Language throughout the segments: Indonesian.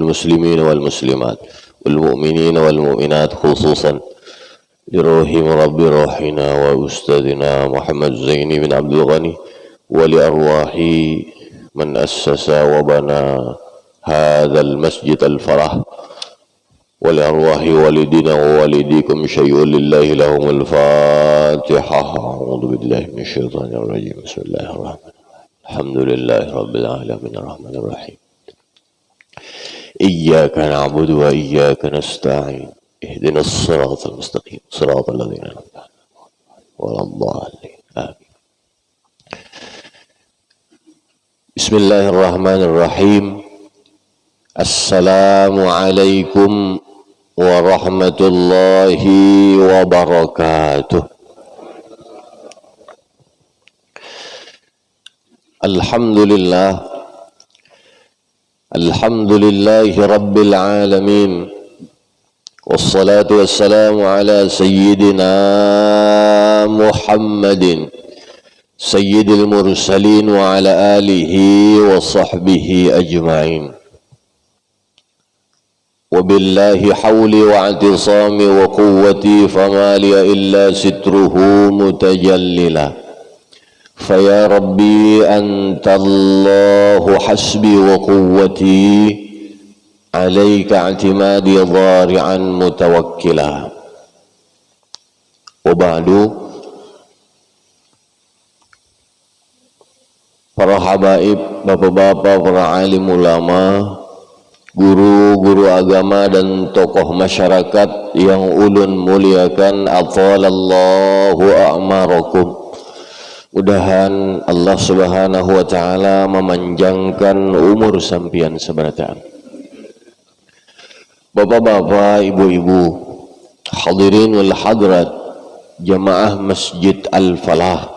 المسلمين والمسلمات والمؤمنين والمؤمنات خصوصا لروح رب روحنا وأستاذنا محمد زيني بن عبد الغني ولأرواح من أسس وبنى هذا المسجد الفرح ولأرواح والدنا ووالديكم شيء لله لهم الفاتحة. أعوذ بالله من الشيطان الرجيم. بسم الله الرحمن الرحيم. الحمد لله رب العالمين الرحمن الرحيم. إياك نعبد وإياك نستعين اهدنا الصراط المستقيم صراط الذين أنعمت عليهم ولا الضالين آمين. بسم الله الرحمن الرحيم. السلام عليكم ورحمة الله وبركاته. الحمد لله رب العالمين والصلاة والسلام على سيدنا محمد سيد المرسلين وعلى آله وصحبه أجمعين. وبالله حولي واعتصامي وقوتي فما لي إلا ستره متجللا. فيا ربي أنت الله حسبي وقوتي عليك اعتمادي ضارعا متوكلا. وبعد، para habaib, bapak-bapak, para alim ulama, guru-guru agama dan tokoh masyarakat yang ulun muliakan, athalallahu a'marakum. Mudahan Allah Subhanahu wa taala memanjangkan umur sampian seberataan. Bapak-bapak, ibu-ibu, hadirin wal hadrat, jamaah Masjid Al-Falah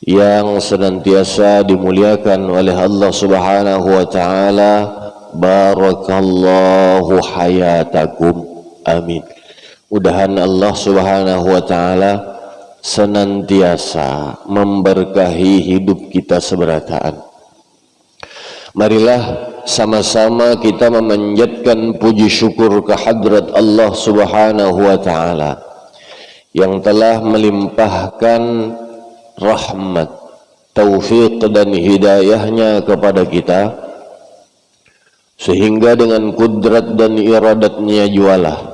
yang senantiasa dimuliakan oleh Allah Subhanahu wa taala, barakallahu hayatakum. Amin. Mudahan Allah Subhanahu wa taala senantiasa memberkahi hidup kita seberataan. Marilah sama-sama kita memanjatkan puji syukur kehadrat Allah Subhanahu wa taala yang telah melimpahkan rahmat, taufik dan hidayahnya kepada kita, sehingga dengan kudrat dan iradatnya jualah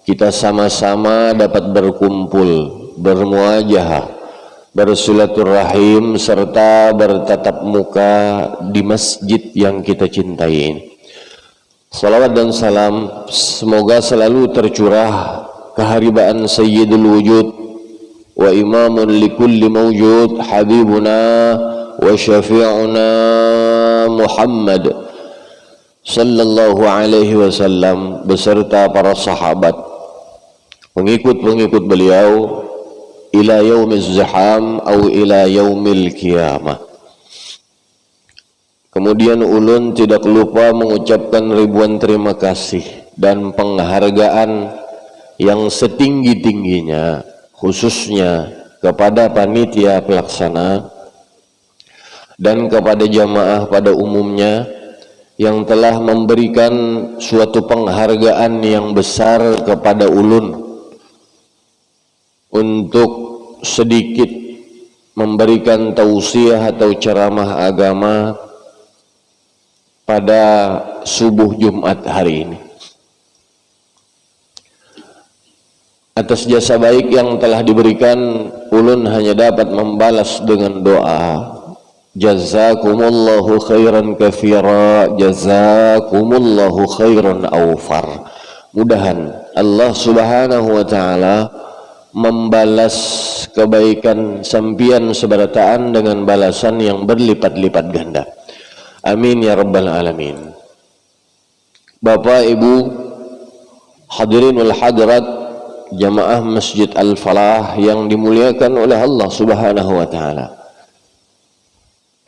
kita sama-sama dapat berkumpul, bermuajahah, bersilaturahim serta bertatap muka di masjid yang kita cintai ini. Salawat dan salam semoga selalu tercurah keharibaan Sayyidul Wujud wa imamun likulli mawjud habibuna wa syafi'una Muhammad sallallahu alaihi wasallam beserta para sahabat, pengikut-pengikut beliau ila yaumiz zaham au ila yaumil qiyamah. Kemudian ulun tidak lupa mengucapkan ribuan terima kasih dan penghargaan yang setinggi-tingginya khususnya kepada panitia pelaksana dan kepada jamaah pada umumnya yang telah memberikan suatu penghargaan yang besar kepada ulun untuk sedikit memberikan tausiah atau ceramah agama pada subuh Jumat hari ini. Atas jasa baik yang telah diberikan, ulun hanya dapat membalas dengan doa. Jazakumullahu khairan katsira, jazakumullahu khairan awfar. Mudahan Allah Subhanahu wa taala membalas kebaikan sampian seberataan dengan balasan yang berlipat-lipat ganda. Amin ya rabbal alamin. Bapak, Ibu, hadirin wal hadirat, jamaah Masjid Al-Falah yang dimuliakan oleh Allah Subhanahu wa taala.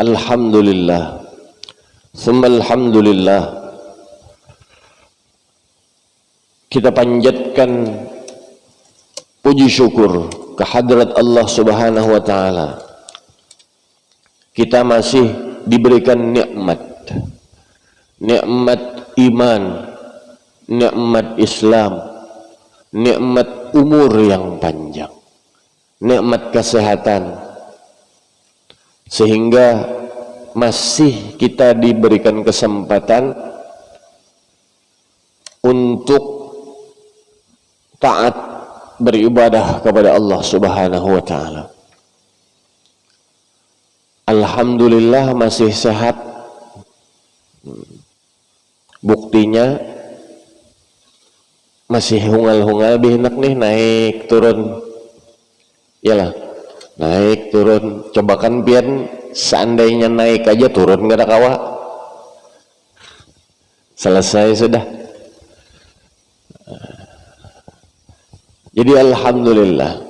Alhamdulillah, tsumma alhamdulillah, kita panjatkan puji syukur kehadrat Allah Subhanahu wa taala. Kita masih diberikan nikmat nikmat iman, nikmat Islam, nikmat umur yang panjang, nikmat kesehatan, sehingga masih kita diberikan kesempatan untuk taat beribadah kepada Allah Subhanahu wa taala. Alhamdulillah masih sehat. Buktinya masih hungal-hungal bihinak nih, naik turun. Yalah, naik turun. Coba kan pian seandainya naik aja turun nggak ada kawa. Selesai sudah. Jadi alhamdulillah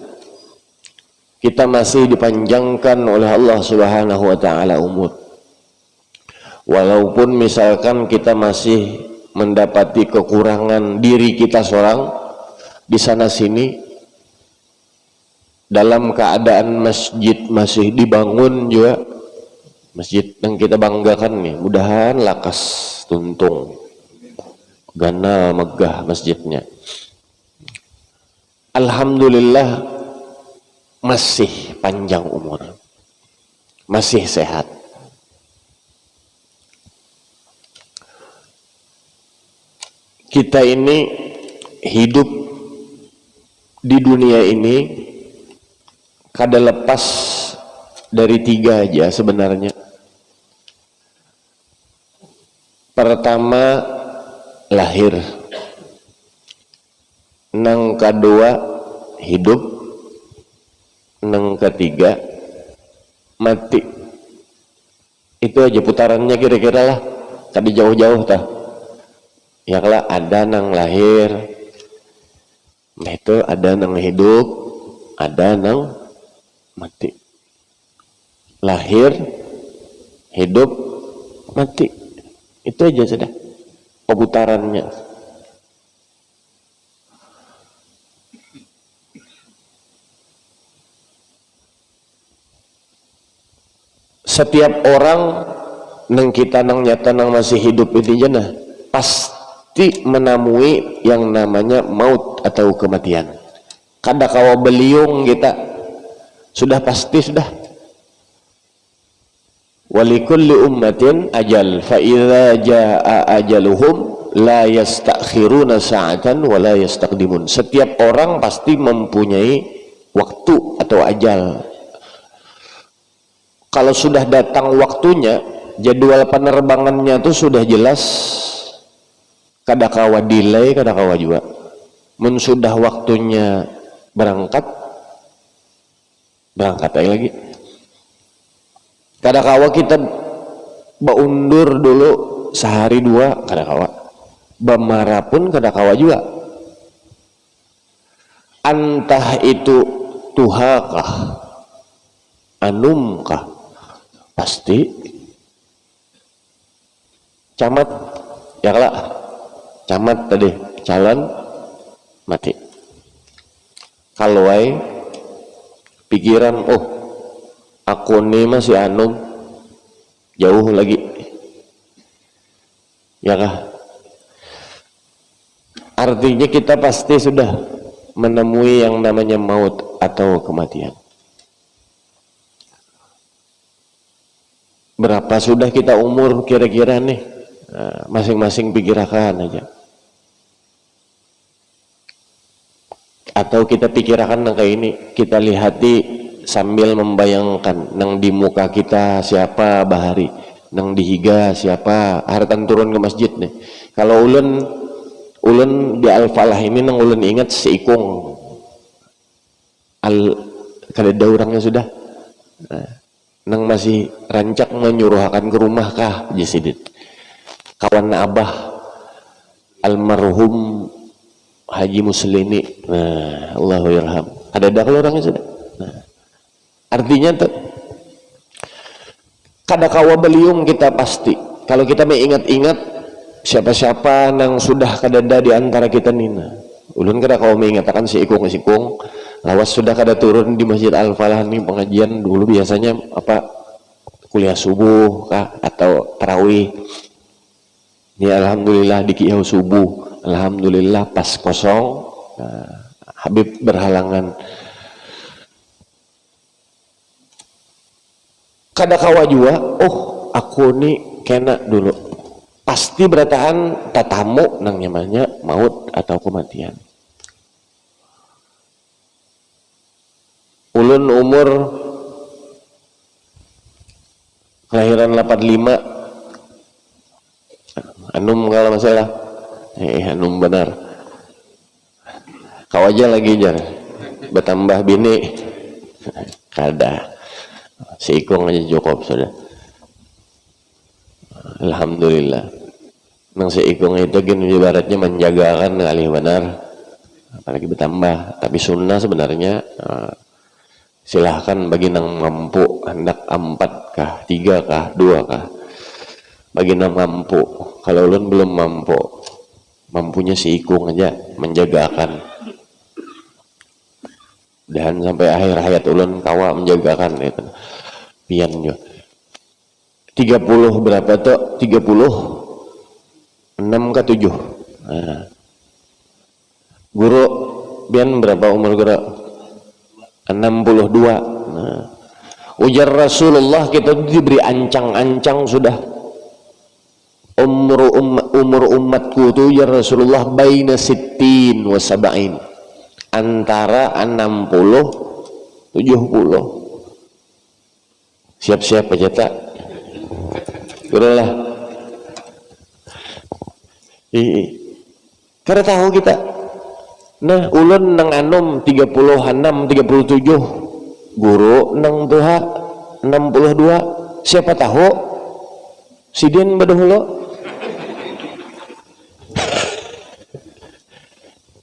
kita masih dipanjangkan oleh Allah Subhanahu wa taala umur. Walaupun misalkan kita masih mendapati kekurangan diri kita seorang di sana sini, dalam keadaan masjid masih dibangun juga, masjid yang kita banggakan nih, mudahan lakas tuntung ganal megah masjidnya. Alhamdulillah masih panjang umur, masih sehat. Kita ini hidup di dunia ini kada lepas dari tiga aja sebenarnya. Pertama lahir, nang kedua hidup, nang ketiga mati. Itu aja putarannya kira-kira lah, tadi jauh-jauh tah. Ya kalau ada nang lahir, nah itu ada nang hidup, ada nang mati. Lahir, hidup, mati. Itu aja sudah putarannya. Setiap orang nang kita nang nyata nang masih hidup ini jenah pasti menemui yang namanya maut atau kematian. Kada kawa beliung kita sudah pasti sudah. Walikulli ummatin ajal fa idza jaa ajaluhum la yastakhiruna sa'atan wa la yastaqdimun. Setiap orang pasti mempunyai waktu atau ajal. Kalau sudah datang waktunya, jadwal penerbangannya itu sudah jelas. Kada kawa delay, kada kawa juga. Men sudah waktunya berangkat aja lagi. Kada kawa kita baundur dulu sehari dua, kada kawa. Bamara pun kada kawa juga. Antah itu tuhakah, anumkah, pasti camat ya kelak. Camat tadi calon mati. Kalau pikiran aku nih masih anum jauh lagi, ya kah? Artinya kita pasti sudah menemui yang namanya maut atau kematian. Berapa sudah kita umur kira-kira nih? Masing-masing pikirkan aja. Atau kita pikirkan nang kayak ini, kita lihati sambil membayangkan nang di muka kita siapa bahari, nang dihiga siapa, hartan turun ke masjid nih. Kalau ulun di Al-Falah ini nang ulun ingat si Ikung kada orangnya sudah. Nang masih rancak menyuruhkan ke rumah kah Jasidit. Kawan abah almarhum Haji Muslini, Allahu yarham. Ada kalau orangnya sudah. Artinya tuh kada kawa beliung kita pasti. Kalau kita mengingat-ingat siapa-siapa nang sudah kadada di antara kita nina. Ulun kada kawa mengatakan si Ikung lawas sudah kada turun di Masjid Al-Falah nih pengajian dulu biasanya apa kuliah subuh kah atau tarawih. Ya alhamdulillah di kiau subuh, alhamdulillah pas kosong. Habib berhalangan. Kada kawa jua, aku nih kena dulu. Pasti berataan tatamu nang nyamannya maut atau kematian. Ulun umur kelahiran 85, anum kalau masalah, anum benar. Kau aja lagi jar, bertambah bini, kada. Seikung aja cukup sudah. Alhamdulillah. Nang seikung itu gini ibaratnya menjagakan kali benar, apalagi bertambah. Tapi sunnah sebenarnya silahkan bagi nang mampu, hendak 4 kah, 3 kah, 2 kah. Bagi nang mampu. Kalau ulun belum mampu, mampunya seikung aja menjagakan. Dan sampai akhir hayat ulun kawa menjagakan itu. Pian juga 30 berapa tuh? 36 ke 7. Nah. Guru pian berapa umur guru? 62. Nah. Ujar Rasulullah kita diberi ancang-ancang sudah. Umur umatku tuh ya Rasulullah baina sittin wa sab'in. Antara 60 70. Siap-siap aja tak udah. Karena tahu kita nah ulun nang anum 36 37, guru nang tuha 62. Siapa tahu sidin badahulu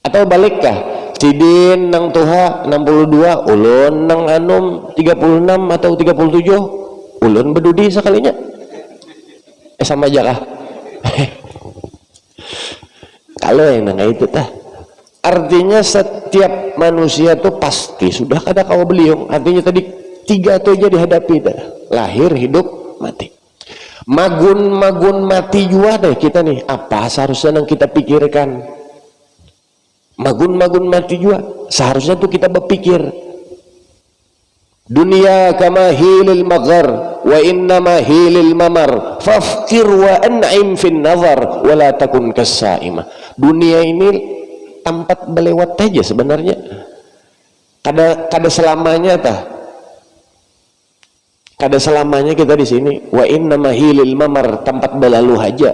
atau balikkah sidin nang tuha 62, ulun nang anum 36 atau 37, ulun bedudi sekalinya. Sama aja kah? Kalau yang nang itu tah. Artinya setiap manusia tuh pasti sudah kada kawa beliung. Artinya tadi 3 tuh aja dihadapi dah. Lahir, hidup, mati. Magun mati juga deh kita nih. Apa seharusnya yang kita pikirkan? Magun mati juga. Seharusnya tuh kita berpikir. Dunia kama hilil maghar wa innama hilil mamar fafkir wa an'im fin nazar wa la takun kasaimah. Dunia ini tempat belewat aja sebenarnya. Kada selamanya tah. Kada selamanya kita di sini. Wa innama hilil mamar, tempat berlalu aja.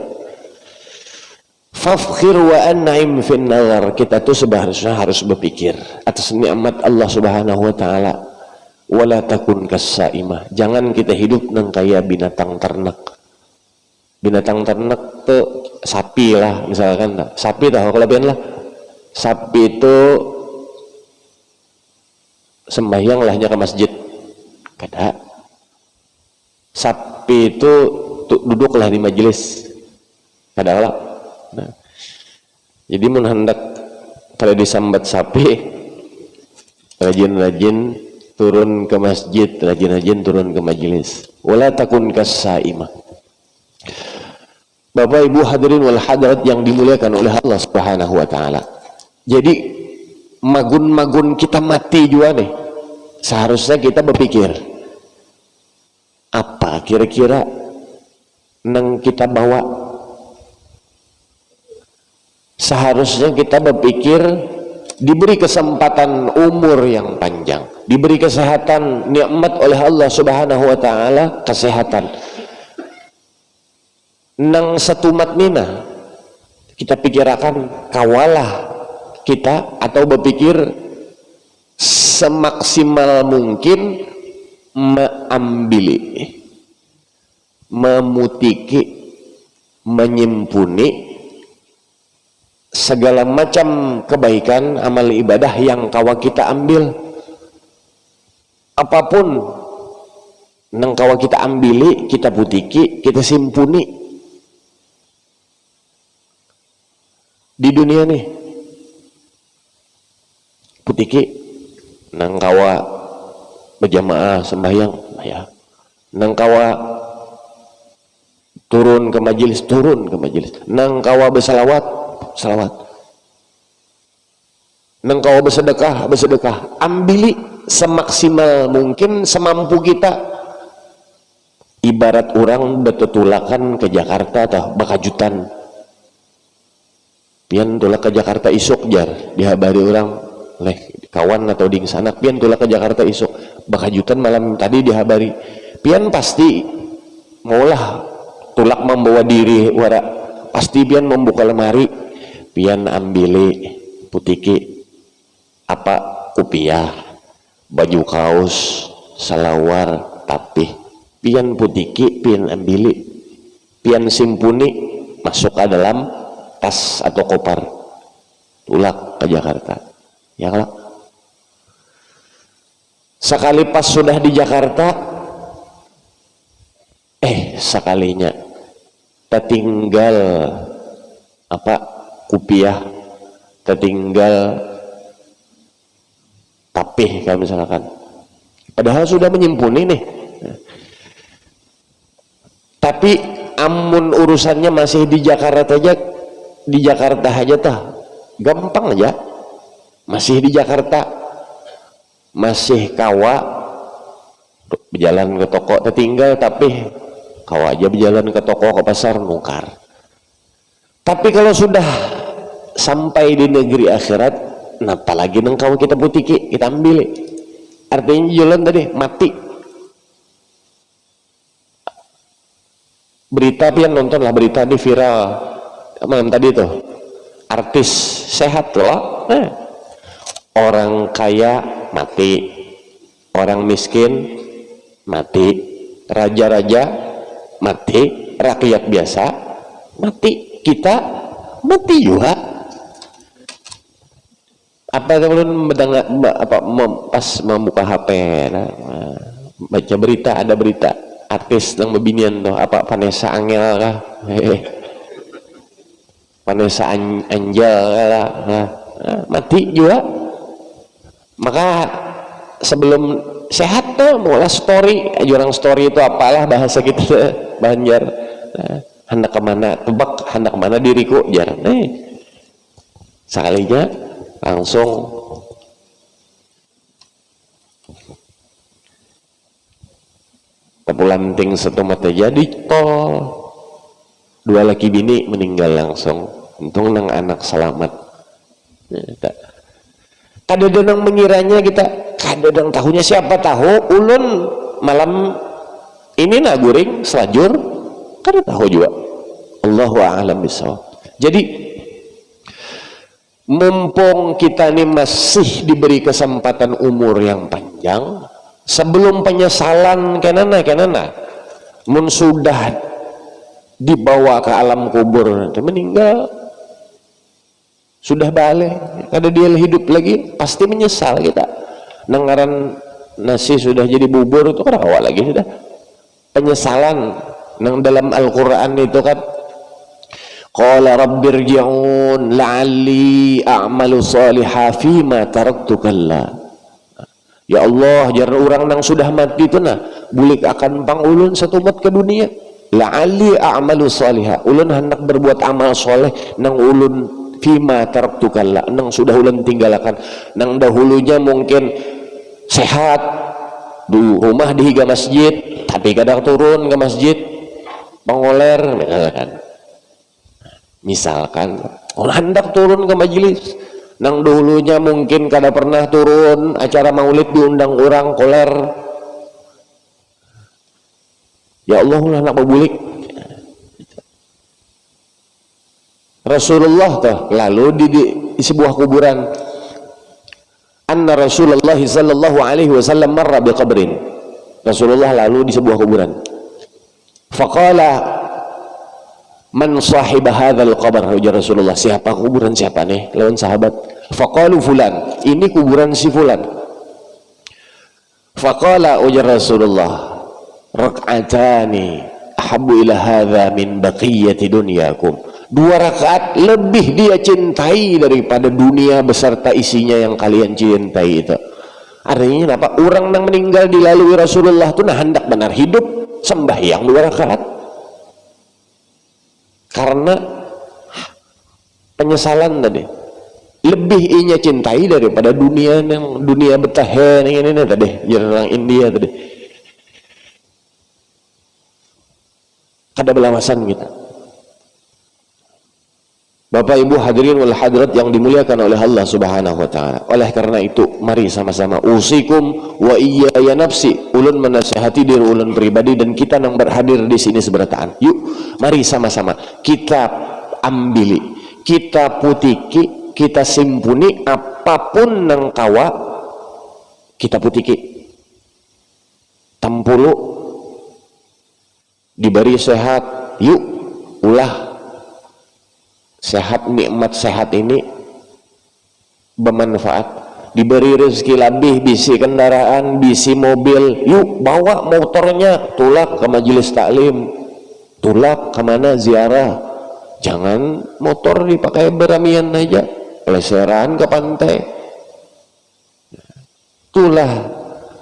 Fafkhir wa an'im fin nazar. Kita tuh seharusnya harus berpikir atas nikmat Allah Subhanahu wa taala. Wala takun kasaimah. Jangan kita hidup nang kayak binatang ternak. Binatang ternak tuh sapi lah misalkan. Sapi tahu kelebihan lah. Sapi itu sembahyang lahnya ke masjid. Kada. Sapi itu duduklah di majelis. Kada lah. Nah. Jadi mun hendak kalau disambat sapi, rajin-rajin turun ke masjid, rajin-rajin turun ke majelis. Wala takun kasaimah. Bapak Ibu hadirin wal hadirat yang dimuliakan oleh Allah Subhanahu wa taala. Jadi magun kita mati juga nih. Seharusnya kita berpikir apa kira-kira nang kita bawa. Seharusnya kita berpikir diberi kesempatan umur yang panjang, diberi kesehatan, nikmat oleh Allah Subhanahu wa taala, kesehatan. Nang satumat nina kita pikirkan kawalah kita atau berpikir semaksimal mungkin mengambil, memutiki, menyimpuni segala macam kebaikan amal ibadah yang kawa kita ambil. Apapun nang kawa kita ambili, kita putiki, kita simpuni di dunia nih. Putiki nang kawa berjamaah sembahyang ya, nang kawa turun ke majelis, nang kawa bersalawat, nang kawa bersedekah, ambili semaksimal mungkin semampu kita. Ibarat orang betutulakan ke Jakarta atau bakajutan pian tulak ke Jakarta isuk jar dihabari orang leh kawan atau ding sana pian tulak ke Jakarta isuk bakajutan malam tadi dihabari pian pasti maulah tulak membawa diri wara pasti pian membuka lemari pian ambili putiki apa kupiah baju kaos salawar tapih pian putiki pian ambili pian simpuni masuk ke dalam tas atau koper tulak ke Jakarta ya kalau sekali pas sudah di Jakarta sekalinya tertinggal apa kupiah tertinggal tapih kalau misalkan padahal sudah menyimpuni nih tapi amun urusannya masih di Jakarta aja tah gampang aja masih di Jakarta masih kawa berjalan ke toko tertinggal tapi kawa aja berjalan ke toko ke pasar nukar tapi kalau sudah sampai di negeri akhirat napa lagi nang kawa kita putiki kita ambil artinya jalan tadi mati berita pian nonton lah berita di viral malam tadi tuh artis sehat loh orang kaya mati orang miskin mati raja-raja mati rakyat biasa mati kita mati juga apa teman pas membuka HP baca berita ada berita artis yang bebinian tuh apa Vanessa Angel kah Vanessa Angel lah mati juga maka sebelum sehat tuh mulai story jurang story itu apalah bahasa kita Banjar hendak kemana tebak hendak kemana diriku jar sekalinya langsung tepulanting satu mata jadi tol dua laki bini meninggal langsung untung nang anak selamat kadang-kadang mengiranya kita kadang tahunya siapa tahu ulun malam ini naguring selajur kada tahu juga Allahu a'lam bishawab jadi mumpung kita ini masih diberi kesempatan umur yang panjang sebelum penyesalan kenana mun sudah dibawa ke alam kubur meninggal sudah balik kada dia hidup lagi pasti menyesal kita nengaran nasi sudah jadi bubur itu kan awal lagi sudah penyesalan nang dalam Al-Quran itu kan qala rabbirji'un la'alli a'malu salihah fima taraktu kalla ya Allah jangan orang nang sudah mati itu nah bulik akan pang ulun satu umat ke dunia la'alli a'malu salihah ulun hendak berbuat amal soleh nang ulun fima taraktu kalla nang sudah ulun tinggalkan nang dahulunya mungkin sehat di rumah di higa masjid tapi kadang turun ke masjid pengoler misalkan hendak turun ke majelis nang dulunya mungkin kada pernah turun acara maulid diundang orang koler ya Allah ulah nak berbulik Rasulullah tuh lalu di sebuah kuburan anna Rasulullah sallallahu alaihi wasallam marra bi qabrin Rasulullah lalu di sebuah kuburan faqala man sahiba hadzal qabr ujar Rasulullah siapa kuburan siapa nih lawan sahabat faqalu fulan ini kuburan si fulan faqala ujar Rasulullah rak'atani ahabbu ila hadza min baqiyati dunyakum 2 rakaat lebih dia cintai daripada dunia beserta isinya yang kalian cintai itu artinya apa orang yang meninggal dilalui Rasulullah itu nah hendak benar hidup sembahyang 2 rakaat karena penyesalan tadi. Lebih inya cintai daripada dunia yang dunia betah ini tadi, orang India tadi. Kada belawasan kita. Bapak Ibu hadirin wal hadirat yang dimuliakan oleh Allah Subhanahu wa taala. Oleh karena itu, mari sama-sama usikum wa iyaya nafsi, ulun menasihati diri ulun pribadi dan kita yang berhadir di sini seberataan. Yuk, mari sama-sama kita ambili, kita putiki, kita simpuni apapun nang kawa kita putiki. Tampulu diberi sehat, yuk ulah sehat, nikmat sehat ini bermanfaat. Diberi rezeki lebih, bisi kendaraan, bisi mobil, yuk bawa motornya, tulak ke majelis taklim, tulak kemana ziarah. Jangan motor dipakai beramian aja, leseran ke pantai. Itulah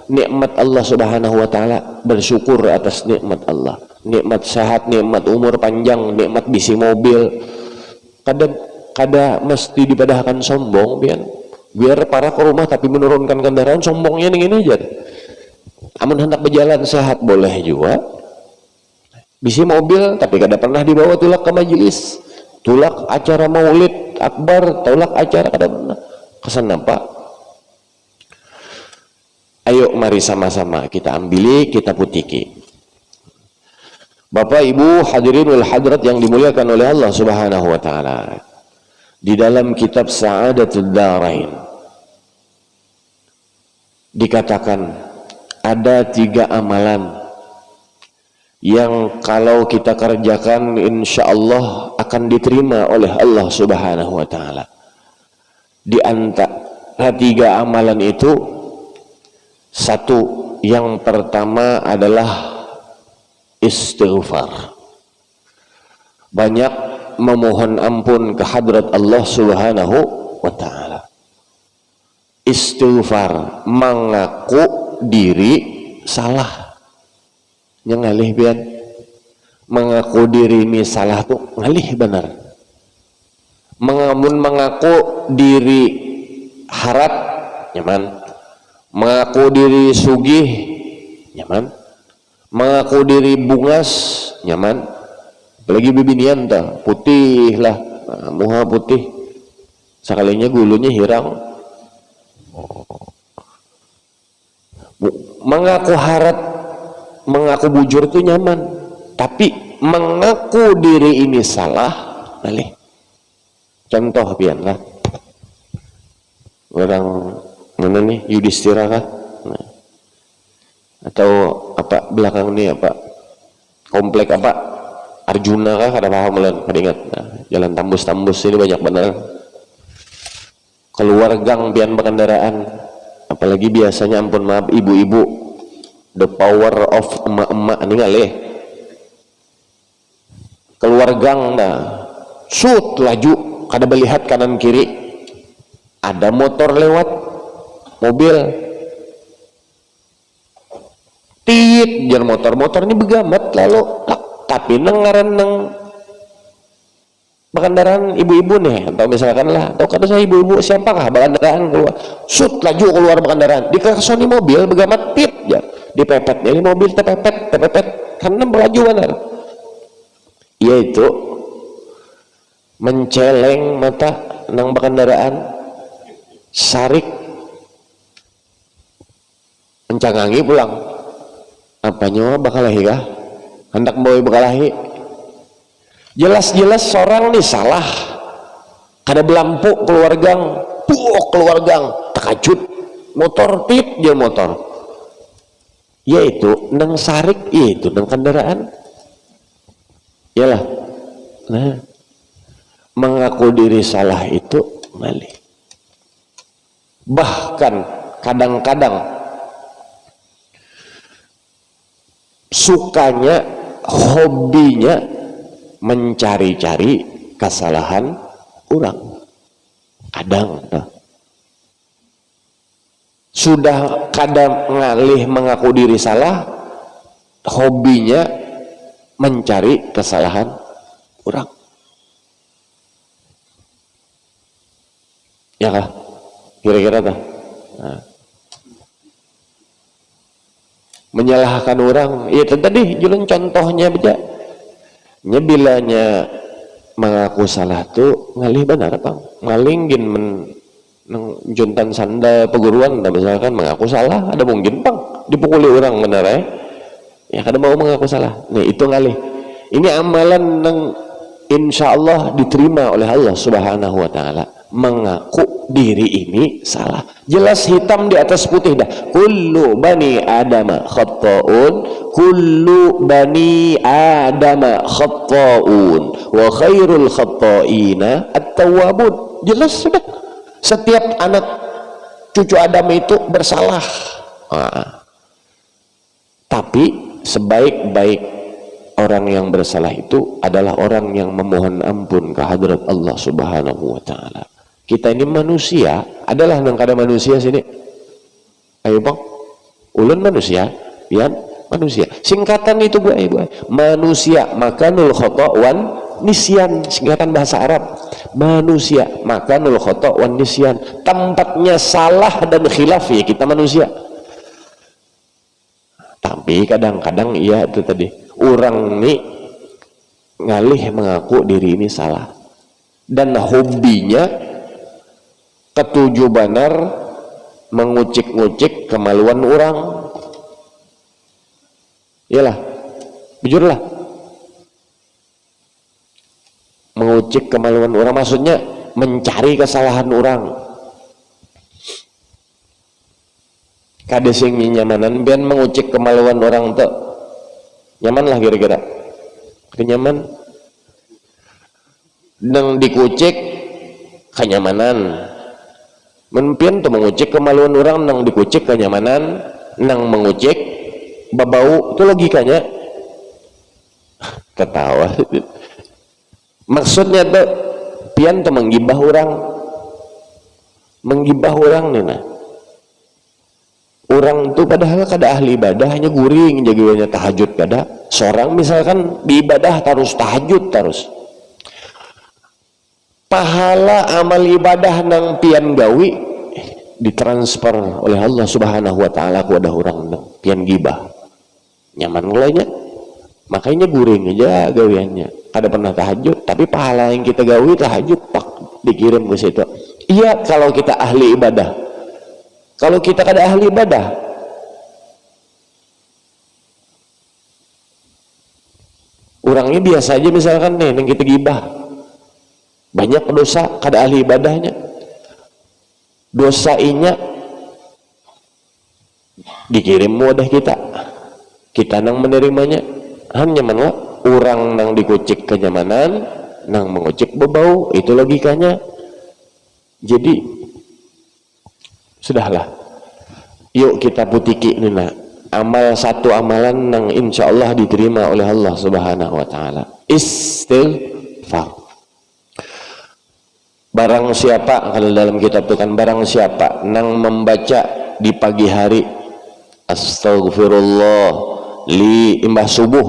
nikmat Allah Subhanahu wa taala, bersyukur atas nikmat Allah, nikmat sehat, nikmat umur panjang, nikmat bisi mobil. Kada mesti dipadahkan sombong, biar para ke rumah tapi menurunkan kendaraan, sombongnya ini aja. Amun hendak berjalan sehat boleh juga, bisi mobil tapi kada pernah dibawa tulak ke majelis, tulak acara maulid akbar, tulak acara kada pernah. Kesan apa? Ayo mari sama-sama kita ambili, kita putiki. Bapak Ibu hadirin wal hadirat yang dimuliakan oleh Allah Subhanahu wa taala. Di dalam kitab Sa'adatul Darain dikatakan ada 3 amalan yang kalau kita kerjakan insya Allah akan diterima oleh Allah Subhanahu wa taala. Di antara 3 amalan itu, satu, yang pertama adalah istighfar. Banyak memohon ampun ke hadrat Allah Subhanahu wa taala. Istighfar, mengaku diri salah. Yang ngalih pian, mengaku diri ini salah tuh ngalih benar. Mengaku diri harap nyaman, mengaku diri sugih nyaman, mengaku diri bungas nyaman, apalagi bibinian ta putih lah, muha putih sekalinya gulunya hirang. Mengaku harap, mengaku bujur itu nyaman, tapi mengaku diri ini salah boleh. Contoh pian lah, orang mana nih Yudhistira kan, atau apa belakang ini apa komplek apa Arjuna kah, kada paham lan, kada ingat. Nah, jalan tembus-tembus ini banyak benar. Keluar gang pian berkendaraan, apalagi biasanya ampun maaf ibu-ibu, the power of emak-emak ini ngalih. Keluar gang dah, shoot laju, kada melihat kanan kiri, ada motor lewat, mobil tit jar motor ini begamat lalu tapi nengaran neng kendaraan ibu-ibu nih, atau misalkan lah, atau kata saya ibu-ibu siapakah kendaraan keluar, shoot laju keluar kendaraan, dikersoni mobil begamat tit ya, dipepet ini mobil tepepet karena melaju benar, yaitu menceleng mata nang kendaraan, sarik mencangangi pulang, apanya bakalahi kah hendak bawa bakalahi, jelas-jelas seorang nih salah, kada belampu keluar gang, keluar gang takajut motor tit dia motor, yaitu nang sarik, yaitu nang kendaraan, yalah. Nah, mengaku diri salah itu malih. Bahkan kadang-kadang sukanya, hobinya mencari-cari kesalahan orang. Kadang sudah kadang ngalih mengaku diri salah, hobinya mencari kesalahan orang. Ya kah? Kira-kira tah. Nah. Menyalahkan orang, iya tadi julen contohnya beja. Nya bilanya mengaku salah tuh ngalih benar Bang. Ngalingin juntan sanda peguruan misalkan mengaku salah, ada mungkin Bang dipukuli orang benar ya kada mau mengaku salah. Nih itu ngalih. Ini amalan yang insya Allah diterima oleh Allah Subhanahu wa Ta'ala. Mengaku diri ini salah, jelas hitam di atas putih dah. Kullu bani adama khatta'un, kullu bani adama khatta'un, wa khairul khatta'ina at-tawwabun. Jelas sudah, setiap anak cucu Adam itu bersalah. Tapi sebaik-baik orang yang bersalah itu adalah orang yang memohon ampun ke hadrat Allah Subhanahu wa Ta'ala. Kita ini manusia, adalah nang kada manusia sini. Ayo Bang, ulun manusia, pian manusia. Singkatan itu Bu, manusia, makanul khata' wan nisyan, singkatan bahasa Arab. Manusia, makanul khata' wan nisyan, tempatnya salah dan khilaf ya kita manusia. Tapi kadang-kadang iya itu tadi, orang ini ngalih mengaku diri ini salah, dan hobinya ketujuh banar mengucik-ngucik kemaluan orang. Iyalah, jujurlah, mengucik kemaluan orang maksudnya mencari kesalahan orang. Kada sing nyamanan biar mengucik kemaluan orang tuh nyaman lah kira-kira. Kenyaman nang dikucik kenyamanan. Mempian tuh mengucik kemaluan orang nang dikucik kenyamanan, nang mengucik babau itu logikanya. Ketawa. Maksudnya tuh pian tuh menggibah orang nih nah. Orang tuh padahal kada ahli ibadah, hanya guring jaganya tahajud kada. Seorang misalkan di ibadah terus tahajud terus. Pahala amal ibadah nang pian gawi ditransfer oleh Allah Subhanahu wa Ta'ala kepada orang nang pian gibah. Nyaman mulainya. Makanya guring aja gawiannya. Kada pernah tahajud, tapi pahala yang kita gawi tahajud pak dikirim ke situ. Iya kalau kita ahli ibadah. Kalau kita kada ahli ibadah, orangnya biasa aja misalkan nih yang kita gibah, banyak dosa, kada ahli ibadahnya, dosainya dikirim wadah kita nang menerimanya. Hanya mana orang nang dikucik kenyamanan, nang mengucik bebau, itu logikanya. Jadi sudahlah, yuk kita putiki nina amal satu amalan yang insya Allah diterima oleh Allah Subhanahu wa Ta'ala. Istighfar. Barang siapa, kalau dalam kitab itu kan, barang siapa nang membaca di pagi hari astaghfirullah li imbah subuh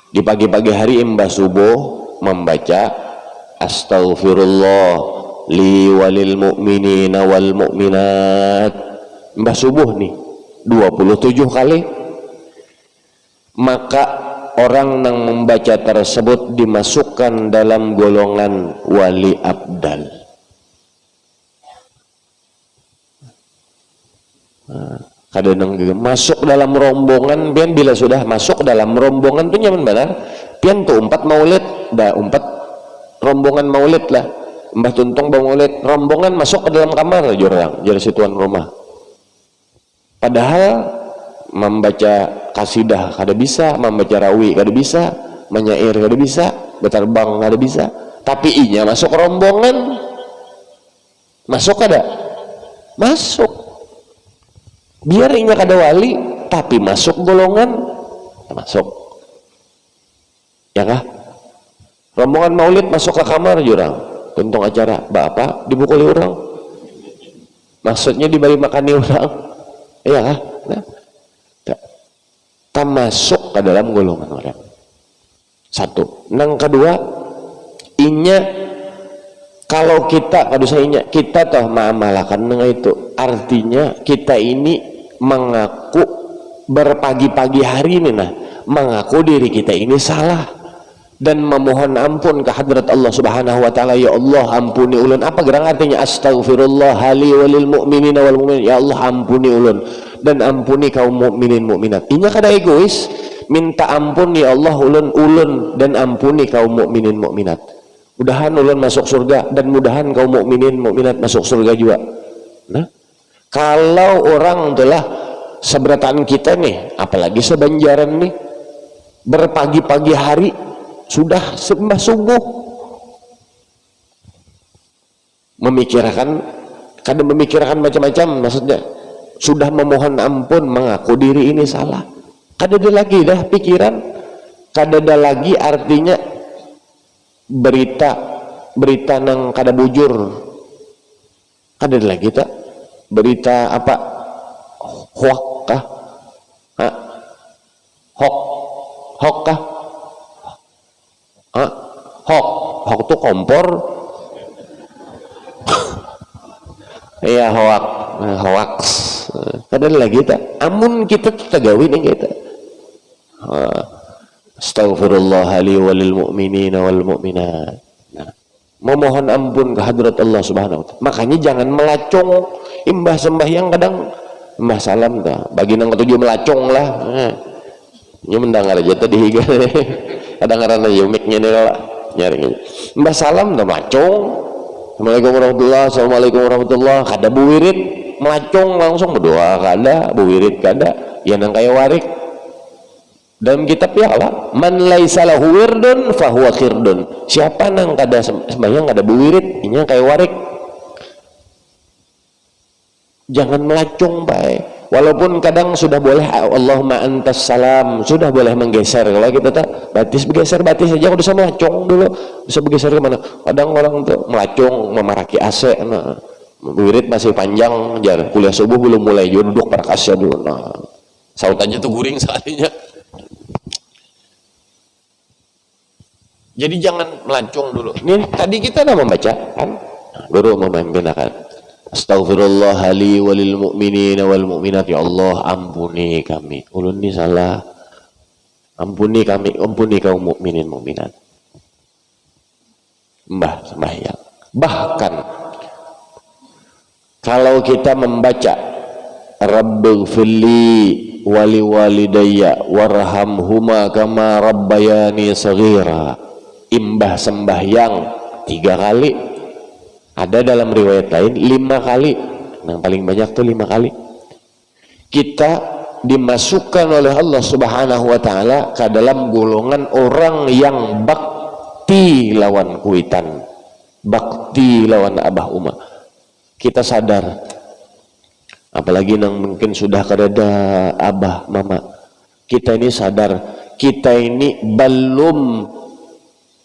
di pagi-pagi hari imbah subuh membaca astaghfirullah li walil mu'minina wal mu'minat, mbah subuh nih 27 kali, maka orang yang membaca tersebut dimasukkan dalam golongan wali abdal. Kadang masuk dalam rombongan, pian bila sudah masuk dalam rombongan tuh nyaman benar, pian tuh umpat maulid, dah umpat rombongan maulid lah. Mbah Tuntung bawa maulid, rombongan masuk ke dalam kamar jurang, jadi situan rumah. Padahal membaca kasidah kada bisa, membaca rawi kada bisa, menyair kada bisa, berterbang kada bisa. Tapi inya masuk rombongan, masuk kada? Masuk. Biar inya kada wali, tapi masuk golongan, masuk. Ya kah? Rombongan maulid masuk ke kamar jurang. Untung acara bapak dibukuli orang, maksudnya diberi makani orang, iya kah? Nah, tak masuk ke dalam golongan orang. Satu, nang kedua, inya Kalau kita kita toh ma'amalakan dengan itu, artinya kita ini mengaku berpagi-pagi hari ini mengaku diri kita ini salah dan memohon ampun ke hadrat Allah Subhanahu wa taala. Ya Allah, ampuni ulun. Apa gerang artinya astaghfirullah li walil mu'minina wal mu'minat. Ya Allah, ampuni ulun dan ampuni kaum mukminin mukminat. Inya kada egois, minta ampun ya Allah ulun dan ampuni kaum mukminin mukminat. Mudahan ulun masuk surga dan mudahan kaum mukminin mukminat masuk surga juga. Nah, kalau orang telah seberataan kita nih, apalagi sebanjaran nih, berpagi-pagi hari sudah sembah subuh kadang memikirkan macam-macam, maksudnya sudah memohon ampun, mengaku diri ini salah. Kada ada lagi dah pikiran, kada ada lagi artinya berita nang kada bujur, kada ada lagi tak berita apa hoak kah, hoak kah, hoak tuh kompor. Iya, hoax. Kada ada lagi tak, amun kita tagawin yang kita astaghfirullah li walil mu'minina wal mu'minat. Nah, memohon ampun ke hadrat Allah Subhanahu wa taala. Makanya jangan melacung imbah sembahyang, kadang imbah salam dah bagi nang ketujuh melacung lah. Nya mendengar aja tadi higa. Kadang-kadang aja mic-nya ni lah nyari. Imbah salam dah melacung. Assalamualaikum warahmatullahi, assalamualaikum warahmatullahi. Kada buwirit melacung langsung berdoa, kada buwirit kada. Ya nang kaya warik. Dalam kitab ya Allah, man laisa lahu wirdun fahuwa khirdun. Siapa nang kada sembahyang kada buwirit, inya kayak warik. Jangan melacung baik. Walaupun kadang sudah boleh Allahumma antas salam, sudah boleh menggeser. Kalau kita tak batis bergeser batis saja, udah sama melacung dulu. Bisa bergeser ke mana? Kadang orang tuh melacung memaraki AC. Nah, buwirit masih panjang, jar kuliah subuh belum mulai, duduk pada kasya dulu. Nah, sautannya tuh guring sekalinya. Jadi jangan melancong dulu. Ini tadi kita udah membaca kan, guru memimpinakan astaghfirullah li walil mu'minina wal mu'minat. Ya Allah, ampuni kami, ulun ini salah, ampuni kami, ampuni kaum mukminin mukminat. Sembahyang. Bahkan kalau kita membaca Rabbighfirli wali walidayya warhamhuma kama rabbayani saghira, imbah sembahyang 3 kali, ada dalam riwayat lain 5 kali, yang paling banyak tuh 5 kali, kita dimasukkan oleh Allah Subhanahu wa taala ke dalam golongan orang yang bakti lawan kuitan, bakti lawan abah uma. Kita sadar, apalagi nang mungkin sudah kada abah mama, kita ini sadar kita ini belum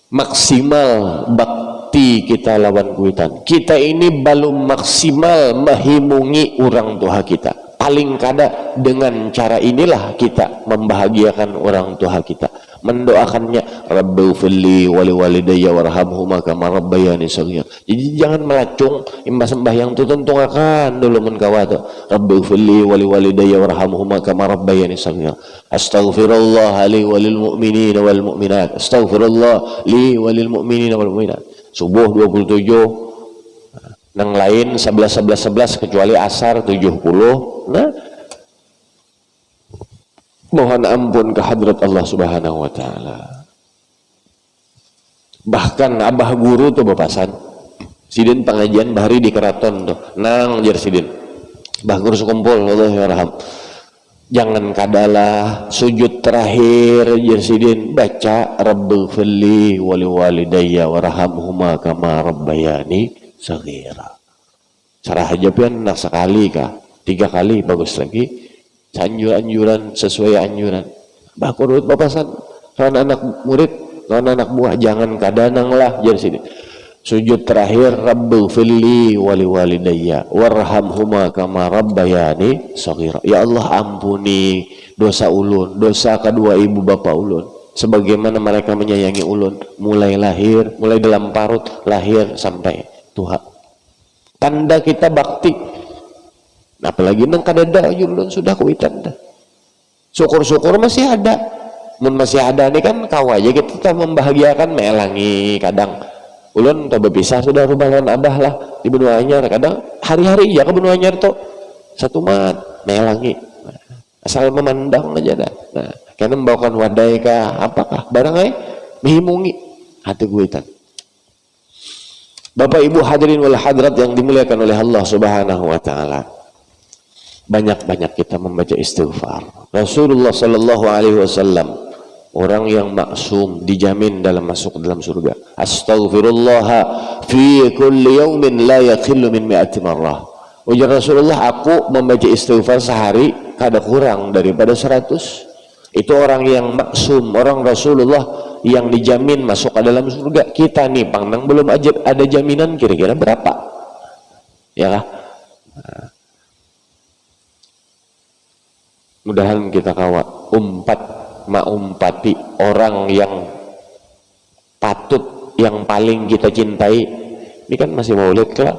maksimal bakti kita lawan kuitan. Kita ini belum maksimal menghimungi orang tua kita. Paling kada dengan cara inilah kita membahagiakan orang tua kita, mendoakannya Rabbighfirli wali walidayya warhamhuma kama rabbayani shaghira. Jadi jangan melacung imbah sembahyang tu tentu akan dulu mun kawa tu Rabbighfirli wali walidayya warhamhuma kama rabbayani shaghira. Astaghfirullah li walil mu'minina wal mu'minat. Astaghfirullah li walil mu'minina wal mu'minat. Subuh 27, nang lain 11 kecuali asar 70. Nah, mohon ampun ke hadrat Allah Subhanahu wa taala. Bahkan abah guru tuh bapasan sidin pengajian bahari di keraton tuh nang jar sidin bah guru sekumpul Allah yarham, jangan kadalah sujud terakhir jar sidin baca Rabbighfirli wali walidayya warhamhuma kama rabbayani saghira. Cara aja pian nak sekali kah 3 kali bagus lagi, anjuran sesuai anjuran. Bah kurut bapasan kawan anak murid, kawan anak buah, jangan kadanang lah jar sini. Sujud terakhir Rabbighfirli wali walidayya warhamhuma kama rabbayani shaghira. Ya Allah, ampuni dosa ulun, dosa kedua ibu bapa ulun, sebagaimana mereka menyayangi ulun mulai lahir, mulai dalam parut lahir sampai tanda kita bakti. Apalagi nang kadada yulun sudah kuitan dah. Syukur-syukur masih ada. Mun masih ada nih kan aja kita tak membahagiakan melangi kadang. Ulun tak berpisah sudah rumah lawan abah lah di Benua Anyar, kadang hari-hari ya ke Benua Anyar tuh satu mat melangi. Asal memandang aja dah. Nah, karena membawakan wadai kah apakah barang ay menghimungi hati kuitan. Bapak Ibu hadirin wal hadrat yang dimuliakan oleh Allah Subhanahu wa taala. Banyak-banyak kita membaca istighfar. Rasulullah sallallahu alaihi wasallam orang yang maksum dijamin masuk dalam surga. Astaghfirullah fi kulli yaumin la yakhillu min mi'ati marrah. Ujar Rasulullah, aku membaca istighfar sehari kada kurang daripada 100. Itu orang yang maksum, orang Rasulullah yang dijamin masuk ke dalam surga. Kita nih pangdang belum aja ada jaminan, kira-kira berapa? Ya kah? Nah. Mudahan kita kawa umpati orang yang patut, yang paling kita cintai. Ini kan masih maulid lah.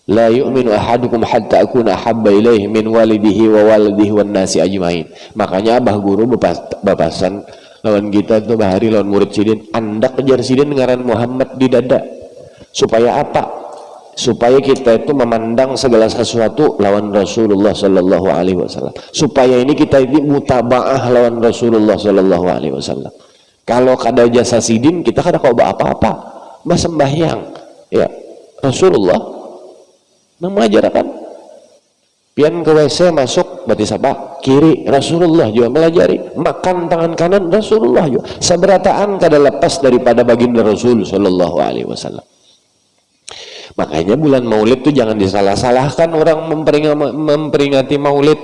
La yu'minu ahadukum hatta akuna ahabba ilaihi min walidihi wa walidihi wan nasi ajmain. Makanya abah guru bapasan lawan kita tuh bahari lawan murid sidin, andak kejar sidin ngaran Muhammad di dada. Supaya apa? Supaya kita itu memandang segala sesuatu lawan Rasulullah sallallahu alaihi wasallam. Supaya ini kita ini mutabaah lawan Rasulullah sallallahu alaihi wasallam. Kalau kada jasa sidin kita kada kau apa-apa. Mbah sembahyang. Ya, Rasulullah mengajarkan. Pian ke WC masuk berarti siapa? Kiri. Rasulullah juga melajari. Makan tangan kanan Rasulullah juga. Seberataan kada lepas daripada baginda Rasul sallallahu alaihi wasallam. Makanya bulan maulid itu jangan disalah-salahkan orang memperingati maulid.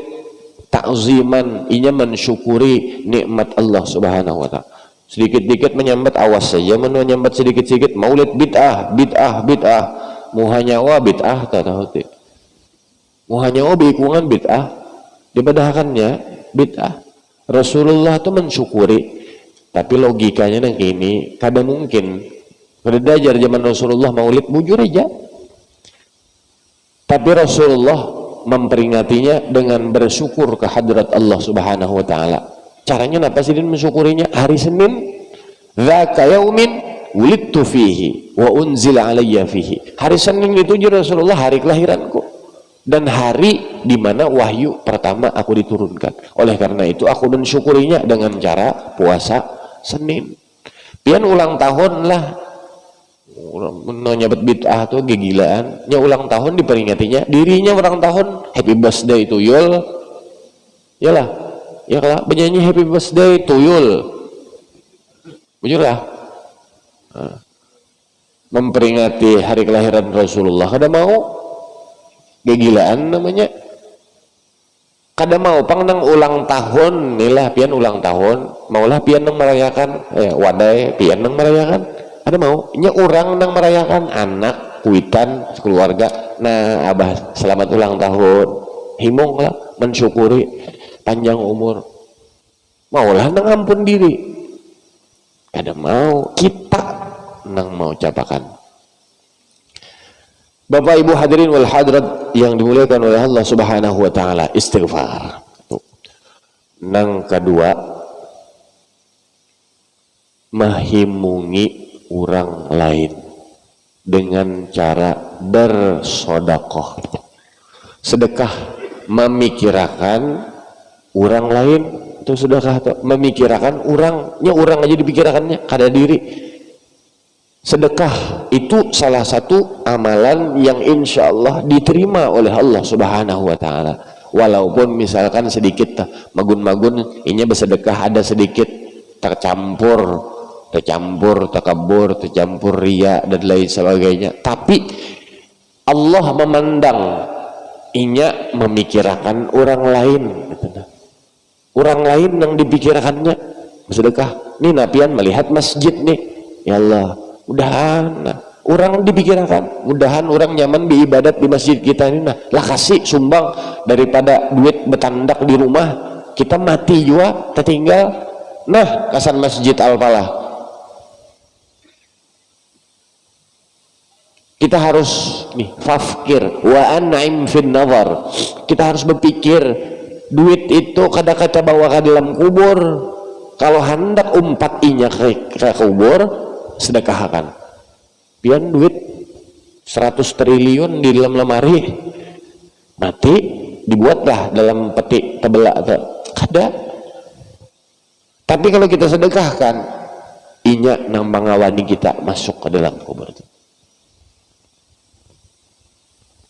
Ta'ziman, inya mensyukuri nikmat Allah Subhanahu wa taala. Sedikit-sedikit menyambat, awas saja menyambat sedikit-sedikit maulid bid'ah. Muhanyawa bid'ah tak tahu tu. Muhanyawa bikungan bid'ah. Dibadahakannya bid'ah. Rasulullah itu mensyukuri. Tapi logikanya nang ini kada mungkin. Pada dajar zaman Rasulullah maulid bujur aja. Tapi Rasulullah memperingatinya dengan bersyukur ke hadrat Allah Subhanahu wa taala. Caranya apa sih mensyukurinya? Hari Senin, dzaka yaumin wulidtu fihi wa unzila alayya fihi. Hari Senin itu Rasulullah hari kelahiranku dan hari di mana wahyu pertama aku diturunkan. Oleh karena itu aku mensyukurinya dengan cara puasa Senin. Pian ulang tahun lah. Menyebut bid'ah tuh kegilaan. Nya ulang tahun diperingatinya, dirinya ulang tahun happy birthday tuyul. Yalah. Ya kalau penyanyi happy birthday tuyul. Bujur lah. Memperingati hari kelahiran Rasulullah kada mau. Kegilaan namanya. Kada mau pangdang ulang tahun nilah pian ulang tahun, maulah pian nang merayakan wadai pian nang merayakan. Ada mau nya orang nang merayakan anak kuitan keluarga. Nah abah selamat ulang tahun, himong lah mensyukuri panjang umur. Maulah nang ampun diri. Kada mau kita nang mau capakan. Bapak Ibu hadirin wal hadrat yang dimuliakan oleh Allah Subhanahu wa taala, istighfar. Nang kedua, menghimungi orang lain dengan cara bersodakoh. Sedekah memikirkan orang lain itu sedekah atau memikirkan orangnya, orang aja dipikirkannya kada diri. Sedekah itu salah satu amalan yang insya Allah diterima oleh Allah Subhanahu wa taala. Walaupun misalkan sedikit magun-magun inya bersedekah ada sedikit tercampur takabur, tercampur ria dan lain sebagainya. Tapi Allah memandang inya memikirkan orang lain. Orang lain yang dipikirkannya bersedekah. Nih napian melihat masjid nih. Ya Allah, mudahan orang dipikirkan, mudahan orang nyaman beribadat di masjid kita ini. Lah kasih sumbang daripada duit betandak di rumah. Kita mati juga, tertinggal. Nah, kasan Masjid Al-Falah. Kita harus nih fafkir wa an'im fin nazar. Kita harus berpikir duit itu kada-kada bawa ke dalam kubur. Kalau hendak umpat inya ke kubur, sedekahkan. Pian duit 100 triliun di dalam lemari, mati dibuatlah dalam peti tebelak kada. Tapi kalau kita sedekahkan, inya nang mangawani kita masuk ke dalam kubur itu.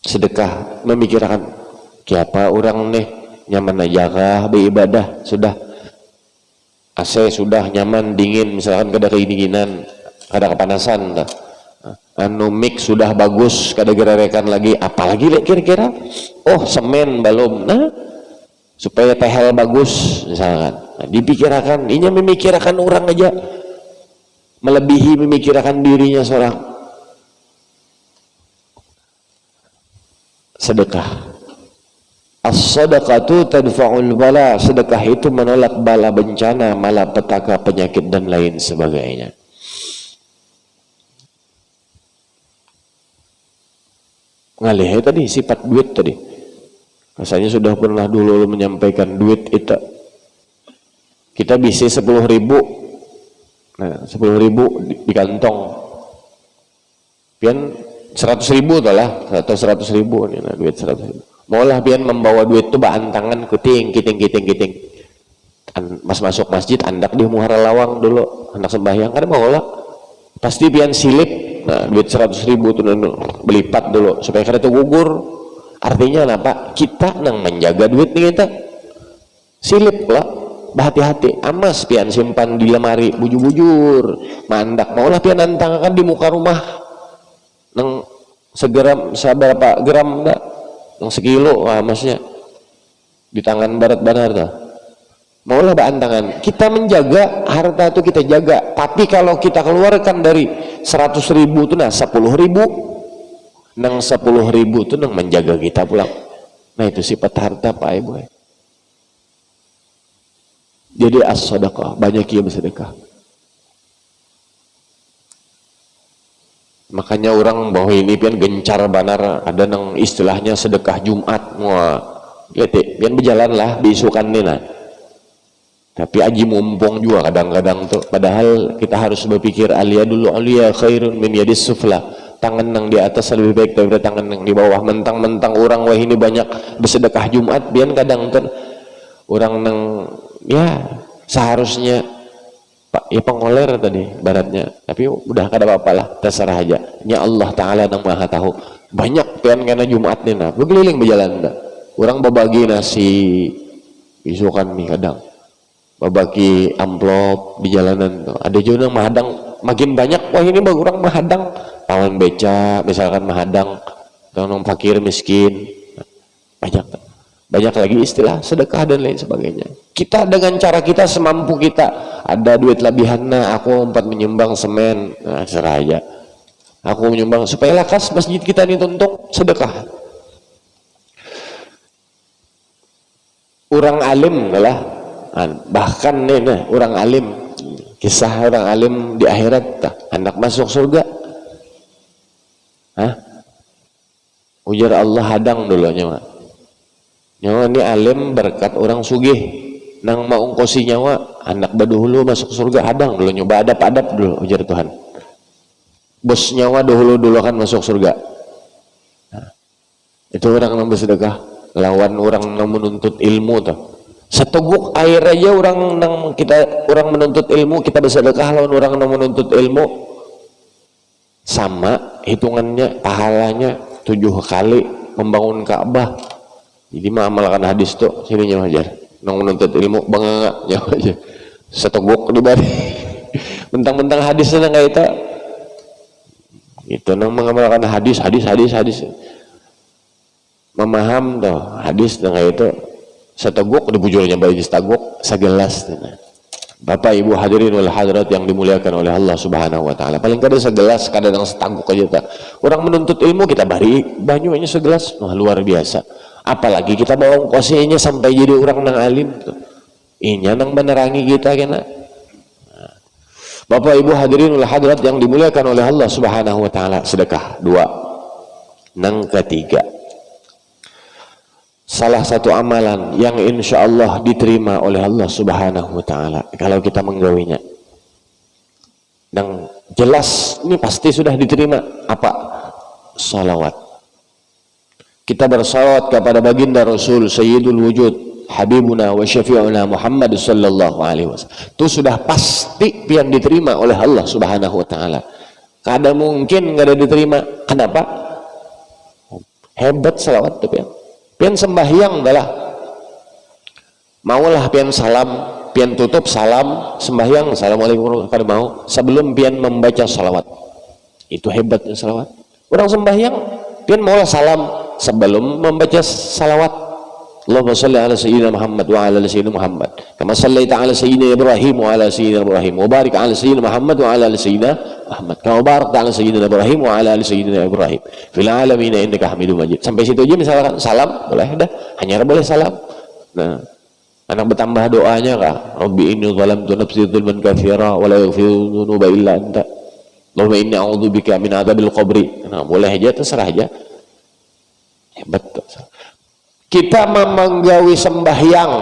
Sedekah memikirkan siapa orang nih nyaman aja kah beribadah, sudah AC sudah nyaman dingin, misalkan kada kedinginan kada kepanasan anu mix sudah bagus kada gererekan lagi, apalagi kira-kira oh semen belum, nah supaya tehel bagus misalkan, nah, dipikirkan inya memikirkan orang aja melebihi memikirkan dirinya seorang. Sedekah, as-sadaqatu tadfa'ul bala, sedekah itu menolak bala bencana, malapetaka, penyakit dan lain sebagainya. Ngalih tadi sifat duit tadi, rasanya sudah pernah dulu menyampaikan duit itu kita bisa 10.000, nah 10.000 di kantong pian 100.000 tuh lah, atau 100.000 nih, nah, duit 100.000. Maulah pian membawa duit tuh baan tangan kiting. Mas masuk masjid andak di muhara lawang dulu, anak sembahyang kan maulah pasti pian silip, nah duit 100.000 tuh belipat dulu supaya kada tuh gugur. Artinya apa? Kita nang menjaga duit nih kita silip lah, berhati-hati, amas pian simpan di lemari bujur-bujur, mandak maulah pian antangkan di muka rumah nang segram seberapa gram enggak nang sekilo, maksudnya di tangan barat benar tuh maulah baantangan. Kita menjaga harta itu kita jaga, tapi kalau kita keluarkan dari 100.000 itu nah 10.000 nang 10.000 itu nang menjaga kita pulang. Nah itu sifat harta Pak Ibu. Jadi as-sadaqah, banyak yang bersedekah. Makanya orang bahwa ini pian gencar banar, ada nang istilahnya sedekah Jumat, wah lihat pian berjalan lah beisukan nih nah. Tapi aji mumpung juga kadang-kadang tuh, padahal kita harus berpikir alia dulu, alia khairun min yadis sufla, tangan nang di atas lebih baik daripada tangan nang di bawah. Mentang-mentang orang wah ini banyak bersedekah Jumat, pian kadang kan orang nang ya seharusnya Pak ya pengoler tadi baratnya, tapi udah kada apa-apa lah, terserah aja. Ya Allah Ta'ala yang maha tahu. Banyak pian karena Jumat nih nah, berkeliling berjalan dah. Orang berbagi nasi, isukan mie kadang, berbagi amplop di jalanan tuh. Ada juga yang mahadang, makin banyak, wah ini bagi orang mahadang, pawan beca misalkan mahadang, orang fakir miskin, banyak tuh. Banyak lagi istilah sedekah dan lain sebagainya. Kita dengan cara kita semampu kita, ada duit lebihan, nah aku empat menyumbang semen, nah serah aja aku menyumbang supaya lakas masjid kita ini tuntuk, sedekah. Orang alim lah, bahkan nih nah, orang alim, kisah orang alim di akhirat hendak masuk surga, ujar Allah hadang dulu nyawa ini alim berkat orang sugih nang mau ongkosi nyawa anak baduhulu masuk surga, hadang dulu nyoba adab-adab dulu ujar Tuhan. Bos nyawa dahulu kan masuk surga. Nah, itu orang yang bersedekah lawan orang yang menuntut ilmu tuh. Seteguk air aja orang menuntut ilmu, kita bersedekah lawan orang yang menuntut ilmu, sama hitungannya pahalanya 7 kali membangun Ka'bah. Jadi mah amalkan hadis tuh sini wajar nang menuntut ilmu bangga nyawa aja seteguk di bari mentang-mentang hadisnya nggak itu nang mengamalkan hadis memaham tuh hadis nggak itu seteguk di bujurnya bayi setaguk segelas nah. Bapak Ibu hadirin wal hadirat yang dimuliakan oleh Allah Subhanahu wa taala, paling kada segelas, kada nang setaguk aja tak. Orang menuntut ilmu kita bari banyunya segelas, wah luar biasa. Apalagi kita bawa ongkosnya sampai jadi orang nang alim tuh. Inya nang menerangi kita kena. Bapak Ibu hadirin wal hadirat yang dimuliakan oleh Allah Subhanahu wa taala, sedekah 2. Nang ketiga, salah satu amalan yang insya Allah diterima oleh Allah Subhanahu wa Ta'ala kalau kita menggawinya, dan jelas ini pasti sudah diterima, apa? Salawat. Kita bersalawat kepada baginda Rasul Sayyidul Wujud Habibuna wa Syafi'una Muhammad sallallahu alaihi wasallam. Itu sudah pasti yang diterima oleh Allah Subhanahu wa Ta'ala. Kada mungkin nggak ada diterima. Kenapa? Hebat salawat tuh pian sembahyang adalah maulah pian salam, pian tutup salam sembahyang assalamualaikum kada mau sebelum pian membaca salawat. Itu hebatnya salawat. Orang sembahyang pian maulah salam sebelum membaca salawat. Allahumma salli ala sayyidina Muhammad wa ala sayyidina Muhammad kama sallaita ala sayyidina Ibrahim wa ala sayyidina Ibrahim wa barik ala sayyidina Muhammad wa ala sayyidina Muhammad kama barakta ala sayyidina Ibrahim wa ala sayyidina Ibrahim fil alamin innaka Hamidum Majid. Sampai situ aja misalkan salam boleh dah, hanya boleh salam. Nah, anak bertambah doanya kah? Rabbi inni zalamtu nafsi dzulman katsira wa la yaghfiru dzunuba illa anta. Allahumma inni a'udzubika min adzabil qabri. Nah, boleh aja, terserah aja. Hebat tuh. Kita memenggawi sembahyang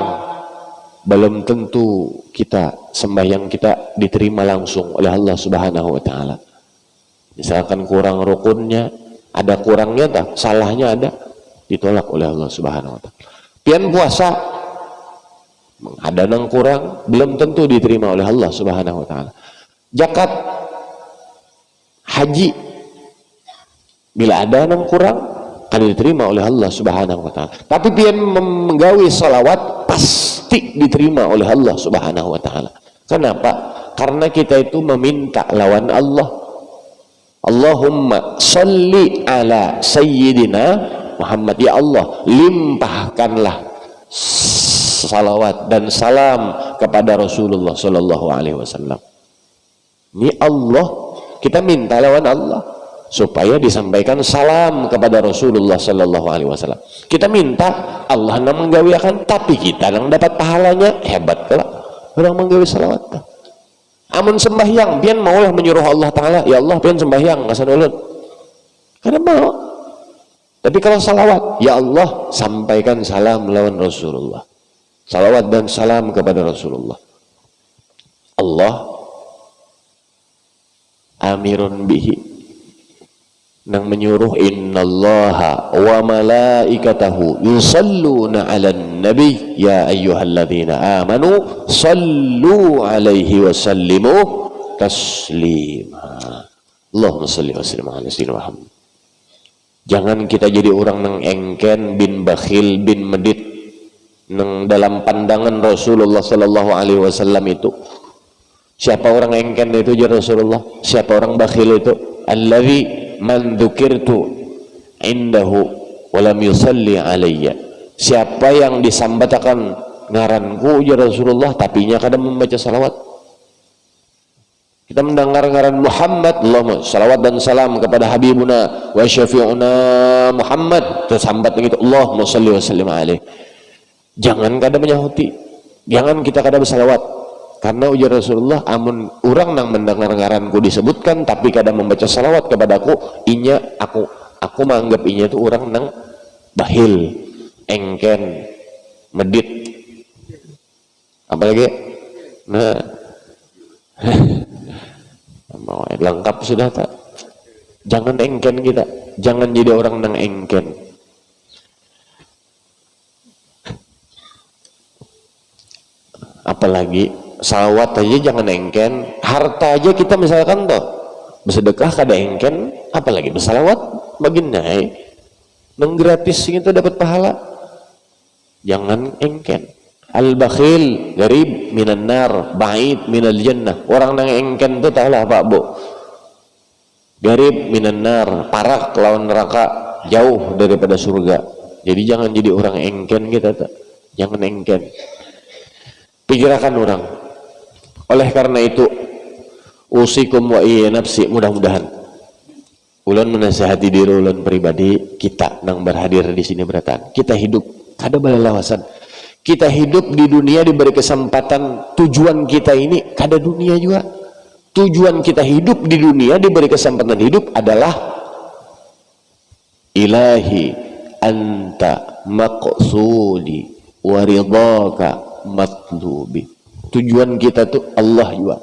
belum tentu kita sembahyang kita diterima langsung oleh Allah Subhanahu wa Ta'ala. Misalkan kurang rukunnya, ada kurangnya tak, salahnya ada, ditolak oleh Allah Subhanahu wa Ta'ala. Pian puasa ada nang kurang, belum tentu diterima oleh Allah Subhanahu wa Ta'ala. Zakat, haji, bila ada nang kurang akan diterima oleh Allah Subhanahu wa Ta'ala. Tapi pian menggawi salawat pasti diterima oleh Allah Subhanahu wa Ta'ala. Kenapa? Karena kita itu meminta lawan Allah. Allahumma salli ala sayyidina Muhammad. Ya Allah, limpahkanlah salawat dan salam kepada Rasulullah sallallahu alaihi wasallam. Ini Allah, kita minta lawan Allah supaya disampaikan salam kepada Rasulullah sallallahu alaihi wasallam. Kita minta Allah nang menggawi akan, tapi kita nang dapat pahalanya. Hebat kelak orang menggawi salawat. Amun sembahyang pian maulah menyuruh Allah Ta'ala, ya Allah pian sembahyang ngasan ulun, kada mau. Tapi kalau salawat, ya Allah sampaikan salam lawan Rasulullah, salawat dan salam kepada Rasulullah. Allah amirun bihi, nang menyuruh innallaha wa malaikatahu yusalluna 'alan nabi ya ayyuhalladzina amanu sallu 'alaihi wa sallimu taslima. Allahumma shalli wa sallim ala sayyidina Muhammad. Jangan kita jadi orang nang engken bin bakhil bin medit nang dalam pandangan Rasulullah sallallahu alaihi wasallam itu. Siapa orang engken itu ya Rasulullah? Siapa orang bakhil itu? Allazi man dzukirtu indahu wa lam yusalli alayya. Siapa yang disambatakan ngaranku ya Rasulullah tapi nya kada membaca salawat. Kita mendengar ngaran Muhammad, Allahumma salawat dan salam kepada habibuna wa syafi'una Muhammad, tersambat begitu Allahumma shalli wa sallim alaihi. Jangan kada menyahuti, jangan kita kada bersalawat. Karena ujar Rasulullah, amun orang nang mendengar ngaranku disebutkan tapi kadang membaca salawat kepadaku, inya aku menganggap inya itu orang nang bahil, engken, medit, apalagi, nah, lengkap sudah tak? Jangan engken kita, jangan jadi orang nang engken. Apalagi salawat aja jangan engken, harta aja kita misalkan toh bersedekah kada engken, apalagi bersalawat baginda nang gratis gitu dapat pahala. Jangan engken. Al-bakhil garib minan nar ba'id minal jannah. Orang nang engken itu tahulah Pak Bu, garib minan nar, parah lawan neraka, jauh daripada surga. Jadi jangan jadi orang engken kita tak. Jangan engken. Pikirkan orang. Oleh karena itu usikum wa iya nafsi, mudah-mudahan ulun menasihati diri ulun pribadi, kita nang berhadir di sini beratan, kita hidup kada balalawasan. Kita hidup di dunia diberi kesempatan, tujuan kita ini kada dunia juga. Tujuan kita hidup di dunia diberi kesempatan hidup adalah ilahi anta maqsudi wa ridhaka matlubi. Tujuan kita tuh Allah juga,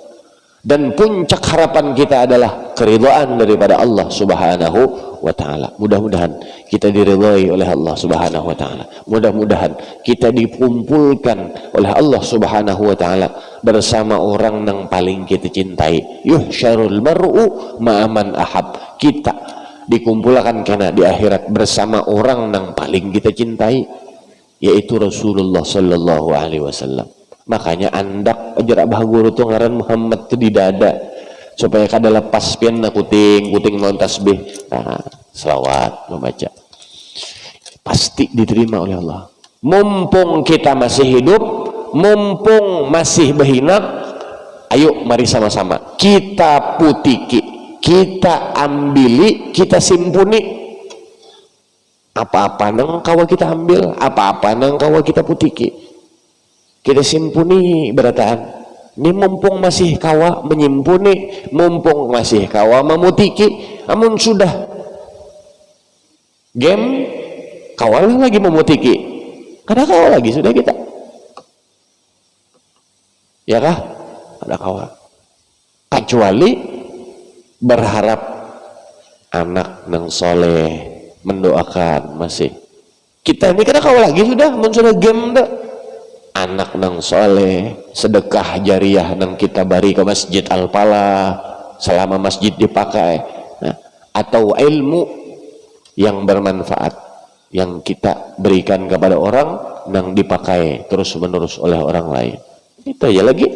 dan puncak harapan kita adalah keridhaan daripada Allah Subhanahu wa ta'ala. Mudah-mudahan kita diridhai oleh Allah Subhanahu wa ta'ala. Mudah-mudahan kita dikumpulkan oleh Allah Subhanahu wa ta'ala bersama orang yang paling kita cintai. Yuhsyarul mar'u ma'aman ahab. Kita dikumpulkan karena di akhirat bersama orang yang paling kita cintai, yaitu Rasulullah sallallahu alaihi wasallam. Makanya andak ajar abah guru tuh ngaran Muhammad tuh di dada, supaya kada lepas pian na kuting non tasbih, nah, selawat membaca pasti diterima oleh Allah. Mumpung kita masih hidup, mumpung masih berhinak, ayo mari sama-sama kita putiki, kita ambili, kita simpuni. Apa-apa nang kawa kita ambil, apa-apa nang kawa kita putiki, kita simpuni berataan. Ini mumpung masih kawa menyimpuni, mumpung masih kawa memutiki. Amun sudah game, kawalah lagi memutiki, kada kawa lagi sudah kita, ya kah? Ada kawa, kecuali berharap anak nang soleh mendoakan masih. Kita ini kada kawa lagi sudah, amun sudah game dah. Anak nang soleh, sedekah jariah nang kita beri ke Masjid Al-Falah selama masjid dipakai, nah, atau ilmu yang bermanfaat yang kita berikan kepada orang nang dipakai terus menerus oleh orang lain. Itu aja lagi.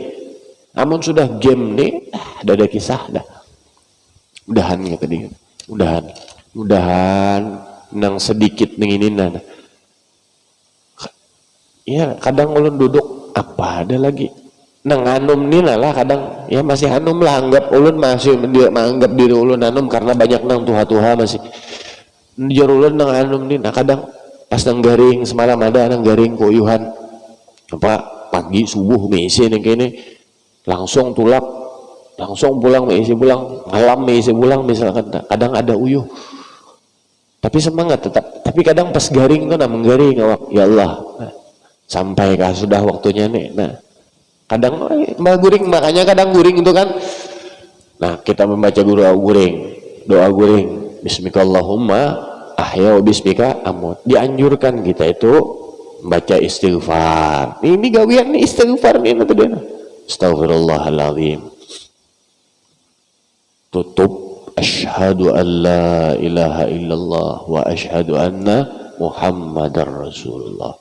Namun sudah game nih, ada kisah dah. Mudahan ya tadi, mudahan nang sedikit nenginan. Ya kadang ulun duduk apa ada lagi nang anum nih lah kadang ya masih anum lah, anggap ulun masih menganggap diri ulun anum karena banyak nang tuha-tuha masih njar ulun nang anum nih. Nah kadang pas nang garing semalam ada nang garing kuyuhan apa pagi subuh mesi nih kene langsung tulak langsung pulang mesi pulang malam mesi pulang misalkan. Kadang ada uyuh tapi semangat tetap, tapi kadang pas garing tuh nah menggaring awak ya Allah. Sampai kah sudah waktunya nih. Nah, kadang guring, makanya kadang guring itu kan. Nah, kita membaca doa guring. Bismikallahumma ahya wa bismika amut. Dianjurkan kita itu membaca istighfar. Ini gawian nih istighfar nih nanti dia. Astaghfirullahaladzim. Tutup asyhadu an la ilaha illallah wa asyhadu anna Muhammadar Rasulullah.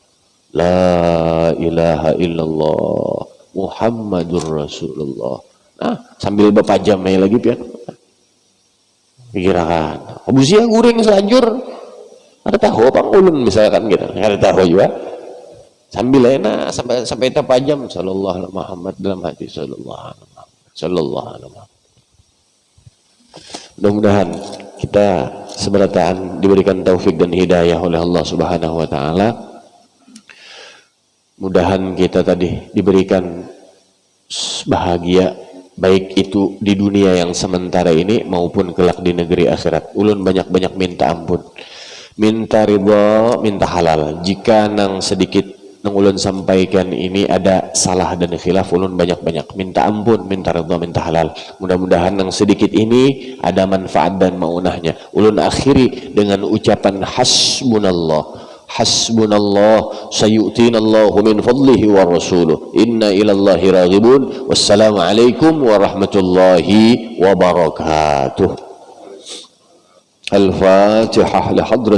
La ilaha illallah Muhammadur Rasulullah. Nah, sambil berpajam lagi pian. Pikirkan, abusia guring selanjur. Ada tahu apa ulun misalkan gitu. Ada tahu juga. Sambil enak sampai terpajam sallallahu alaihi Muhammad dalam hati sallallahu alaihi Muhammad. Mudah-mudahan kita seberataan diberikan taufik dan hidayah oleh Allah Subhanahu wa taala. Mudahan kita tadi diberikan bahagia, baik itu di dunia yang sementara ini maupun kelak di negeri akhirat. Ulun banyak-banyak minta ampun, minta ridha, minta halal. Jika nang sedikit nang ulun sampaikan ini ada salah dan khilaf, ulun banyak-banyak minta ampun, minta ridha, minta halal. Mudah-mudahan nang sedikit ini ada manfaat dan maunahnya. Ulun akhiri dengan ucapan hasbunallah. Hasbunallah sayu'tinallahu min fadlihi wa rasuluh inna ilallahi raghibun. Wassalamualaikum warahmatullahi wabarakatuh. Al-Fatihah li hadrati